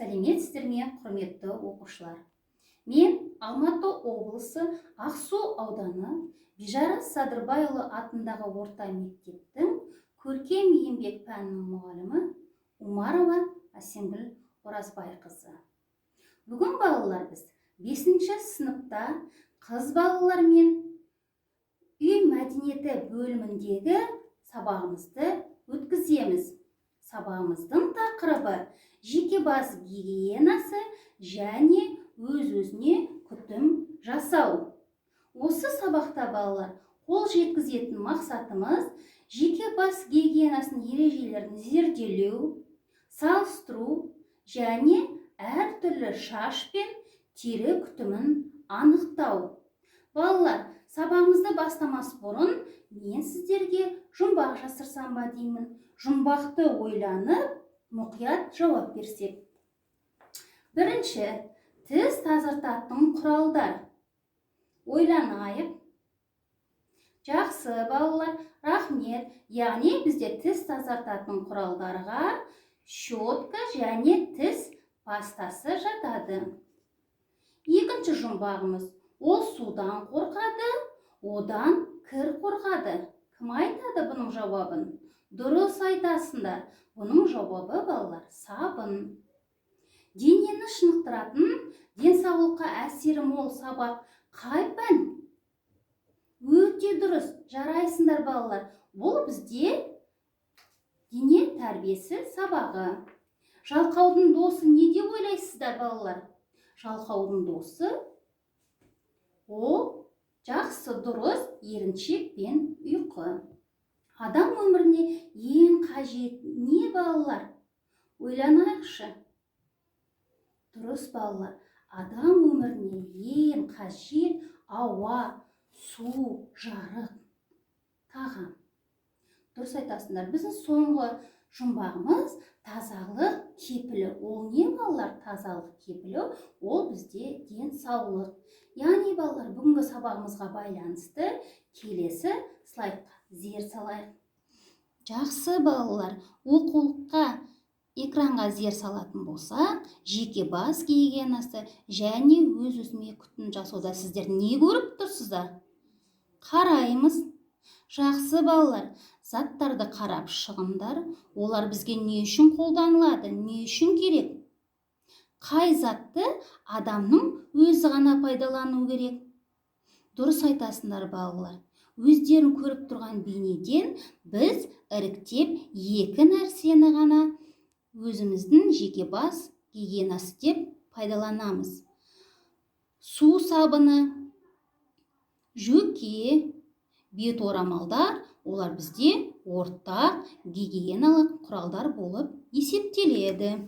Сәлеметсіздер ме, құрметті оқушылар? Мен Алматы облысы Ақсу ауданы Бижарас Садырбайұлы атындағы орта мектептің көркем еңбек пәнінің мұғалімі Умарова Асенгүл Оразбайқызы. Бүгін балалар біз 5-ші сыныпта қыз балалармен үй мәдениеті бөліміндегі сабағымызды өткіземіз. Сабағымыздың тақырыбы жеке бас гигиенасы және өз-өзіне күтім жасау. Осы сабақта балалар қол жеткізетін мақсатымыз жеке бас гигиенасын ережелерін зерделеу, салыстыру және әртүрлі шаш пен тері күтімін анықтау. Балалар, сабағымызды бастамас бұрын мен сіздерге жұмбақ жасырсам ба деймін. Жұмбақты ойланып, мұқият жауап берсек. Бірінші, тіс тазартатын құралдар. Ойланайық. Жақсы, балалар, рахмет. Яғни бізде тіс тазартатын құралдарға щетка және тіс пастасы жатады. Екінші жұмбағымыз. Ол судан қорқады, одан кір қорқады. Кім айтады бұның жауабын? Дұрыс айтасыңдар. Бұның жауабы, балалар, сабын. Денені шынықтыратын, денсаулыққа әсері мол сабақ қай пән? Өте дұрыс, жарайсыңдар балалар. Бұл бізде дене тәрбиесі сабағы. Жалқаудың досы не деп ойлайсыздар, балалар? Жалқаудың досы ол жақсы, дұрыс, еріншек пен ұйқы. Адам өміріне ең қажет не, балалар? Ойланайықшы. Дұрыс, балалар. Адам өміріне ең қажет ауа, су, жарық, тағам. Дұрыс айтасыңдар. Біздің соңғы жұмбағымыз тазалық кепілі. Ол не, балалар? Тазалық кепілі ол бізде денсаулық. Яғни, балалар, бүгінгі сабағымызға байланысты келесі слайдқа зер салайық. Жақсы, балалар, оқулыққа экранға зер салатын болсақ, жеке бас гигиенасы және өз-өзіне күтім жасауда сіздер не көріп тұрсыздар? Қараймыз. Жақсы, балалар, заттарды қарап шығыңдар. Олар бізге не үшін қолданылады, не үшін керек? Қай затты адамның өзі ғана пайдалану керек? Дұрыс айтасыңдар, балалар. Өздерін көріп тұрған бейнеден біз іріктеп екі нәрсені ғана өзіміздің жеке бас гигиенасы деп пайдаланамыз. Су сабыны, жөке, бет орамалдар, олар бізде ортақ гигиеналық құралдар болып есептеледі.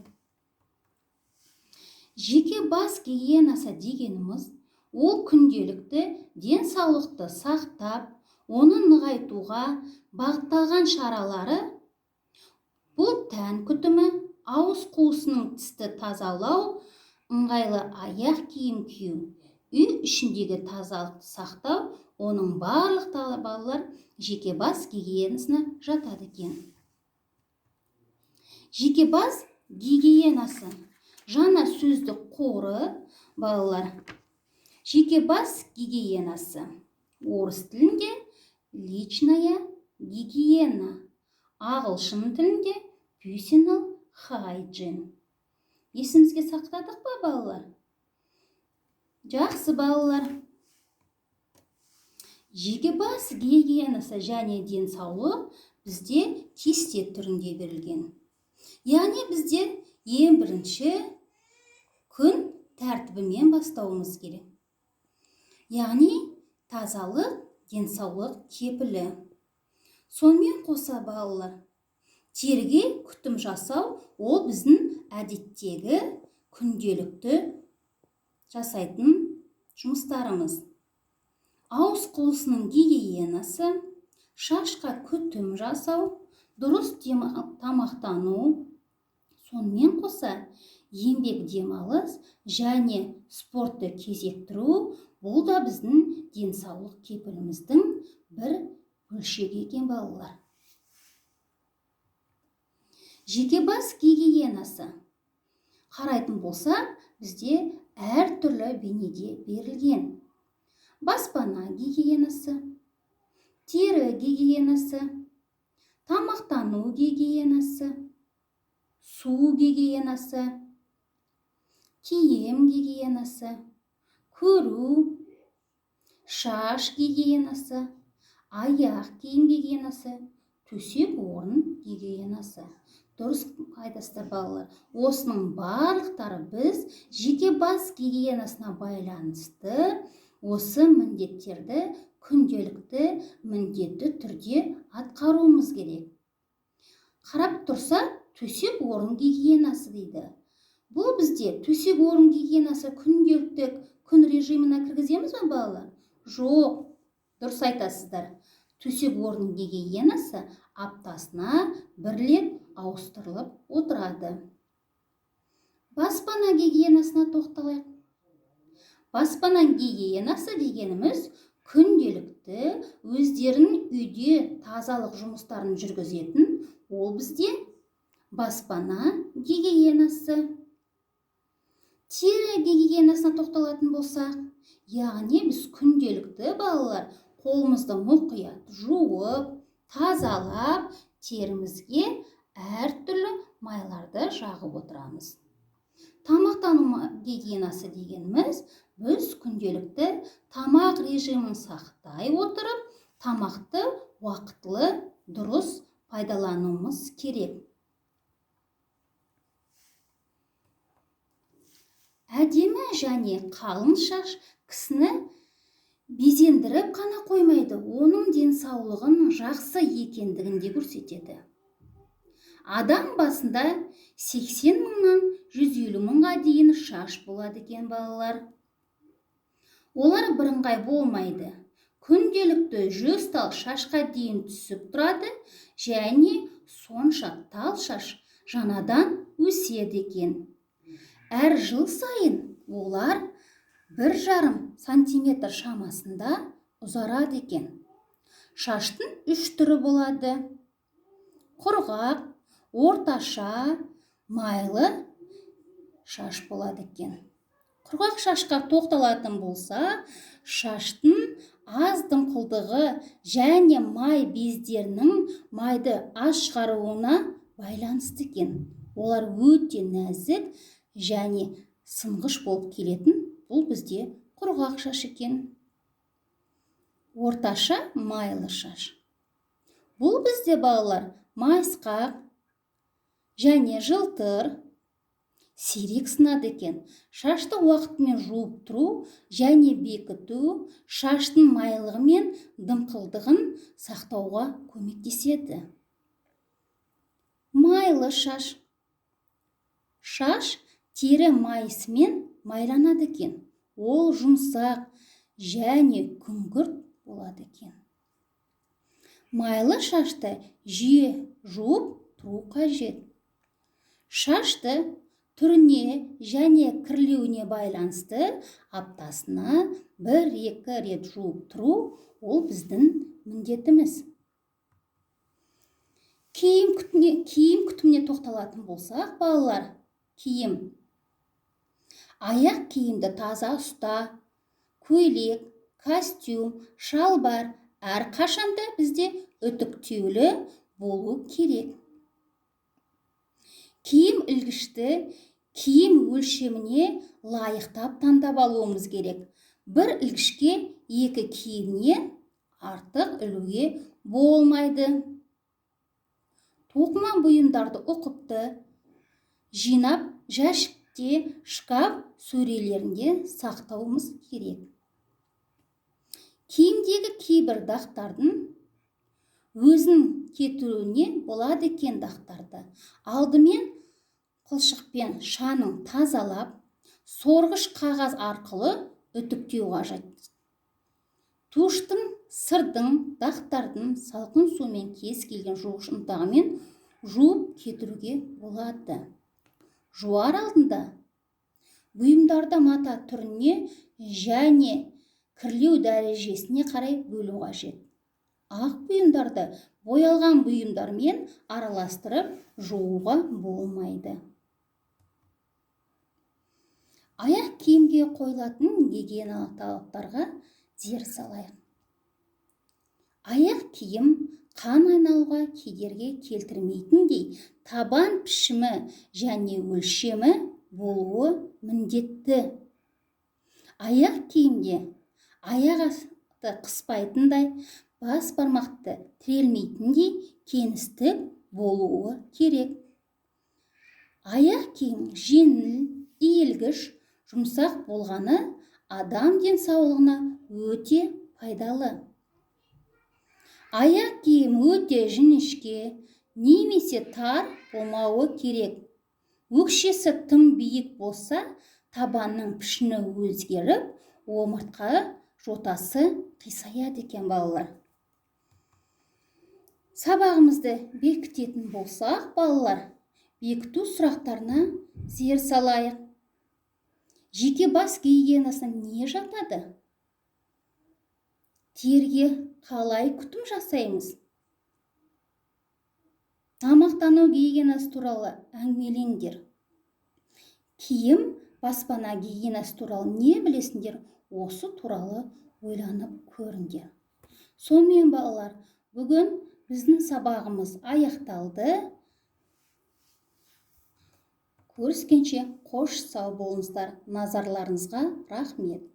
Жеке бас гигиенасы дегеніміз ол күнделікті денсаулықты сақтап, оны нығайтуға бағытталған шаралары. Бұл тән күтімі, ауыз қуысының тісті тазалау, ыңғайлы аяқ киім кию, үй ішіндегі тазалықты сақтау, оның барлық балалар жеке бас гигиенасына жатады екен. Жеке бас гигиенасы жаңа сөздік қоры, балалар. Жеке бас гигиенасы. Орыс тілінде личная гигиена. Ағылшын тілінде personal hygiene. Есімізге сақтадық па, балалар? Жақсы, балалар. Жеке бас гигиенасы және денсаулық бізде кесте түрінде берілген. Яғни бізде ең бірінші күн тәртібімен бастауымыз керек. Яғни тазалық, денсаулық кепілі. Сонымен қоса, балалар, терге күтім жасау ол біздің әдеттегі күнделікті жасайтын жұмыстарымыз. Ауыз қуысының гигиенасы, шашқа күтім жасау, дұрыс тамақтану. Сонымен қоса еңбек демалыс және спортты кезіктіру, бұл да біздің денсаулық кепіліміздің бір бөлшегі екен, балалар. Жеке бас гигиенасы қарайтын болсақ, бізде әртүрлі бейнеде берілген. Баспана гигиенасы, тері гигиенасы, тамақтану гигиенасы, су гигиенасы, киім гигиенасы, көру, шаш гигиенасы, аяқ киім гигиенасы, төсек орын гигиенасы. Дұрыс айтасыздар балалар. Осының барлықтары біз жеке бас гигиенасына байланысты осы міндеттерді күнделікті міндетті түрде атқаруымыз керек. Қарап тұрса, төсек орын гигиенасы дейді. Бұл бізде төсек орын гигиенасы күнделікті күн режиміне кіргіземіз бе балалар? Жоқ, дұрыс айтасыздар. Төсек орын гигиенасы аптасына бір рет ауыстырылып отырады. Баспана гигиенасына тоқталайық. Баспана гигиенасы дегеніміз күнделікті өздерінің үйде тазалық жұмыстарын жүргізетін, ол бізде баспана гигиенасы. Тері гигиенасына тоқталатын болсақ, яғни біз күнделікті балалар қолымызды мұқият жуып, тазалап, терімізге әртүрлі майларды жағып отырамыз. Тамақтану гигиенасы дегеніміз, біз күнделікті тамақ режимін сақтай отырып, тамақты уақытлы дұрыс пайдалануымыз керек. Әдемі және қалың шаш кісіні безендіріп қана қоймайды, оның денсаулығын жақсы екендігін де көрсетеді. Адам басында 80 мыңнан 150 мыңға дейін шаш болады екен балалар. Олар бірыңғай болмайды. Күнделікті 100 тал шашқа дейін түсіп тұрады, және сонша тал шаш жаңадан өседі екен. Әр жыл сайын олар 1,5 сантиметр шамасында ұзарады екен. Шаштың 3 түрі болады. Құрғақ, орташа, майлы шаш болады екен. Құрғақ шашқа тоқталатын болса, шаштың аз дымқылдығы және май бездерінің майды аз шығаруына байланысты екен. Олар өте нәзік және сынғыш болып келетін, бұл бізде құрғақ шаш екен. Орташа майлы шаш. Бұл бізде балалар майысқақ және жылтыр, сирек сынады екен. Шашты уақытымен жуып тұру және бекіту шаштың майлығы мен дымқылдығын сақтауға көмектеседі. Майлы шаш. Шаш тері майысымен майланады екен. Ол жұмсақ және күңгірт болады екен. Майлы шашты жиі жуып тұру қажет. Шашты түріне және кірлеуіне байланысты аптасына 1-2 рет жуып тұру, ол біздің міндетіміз. Киім күтіміне тоқталатын болсақ, балалар, киім. Аяқ киімді таза ұста, көйлек, костюм, шалбар әрқашанда бізде үтіктеулі болу керек. Киім ілгішті киім өлшеміне лайықтап таңдап алуымыз керек. Бір ілгішке 2 киімнен артық ілуге болмайды. Тоқыма бұйымдарды ұқыпты жинап, жәшікте, шкаф сөрелерінде сақтауымыз керек. Киімдегі кейбір дақтардың өзін кетіруіне болады екен дақтарды. Алдымен қылшықпен шанын тазалап, сорғыш қағаз арқылы үтіктеу қажет. Туштың, сырдың, дақтардың салқын сумен кез келген жуғыш ұнтағымен жуып кетіруге болады. Жуар алдында бұйымдарды мата түріне және кірлеу дәрежесіне қарай бөлу қажет. Ақ бұйымдарды боялған бұйымдармен араластырып жууға болмайды. киімге қойылатын гигиеналық талаптарға зер салайық. Аяқ киім қан айналуға кедергі келтірмейтіндей табан пішімі және өлшемі болуы міндетті. Аяқ киімде аяқ асты қыспайтындай, бас бармақты тірелмейтіндей кеңістік болуы керек. Аяқ киім жеңіл, иілгіш, жұмсақ болғаны адам денсаулығына өте пайдалы. Аяқ киім өте жіңішке немесе тар болмауы керек. Өкшесі тым биік болса, табанның пішіні өзгеріп, омыртқа жотасы қисаяды екен балалар. Сабағымызды бекітетін болсақ, балалар, бекіту сұрақтарына зер салайық. Жеке бас гигиенасына не жатады? Терге қалай күтім жасаймыз? Тамақтану гигиенасы туралы әңгімелеңдер. Киім, баспана гигиенасы туралы не білесіңдер? Осы туралы ойланып көріңдер. Сонымен балалар, бүгін біздің сабағымыз аяқталды. Көріскенше қош сау болыңыздар. Назарларыңызға рахмет.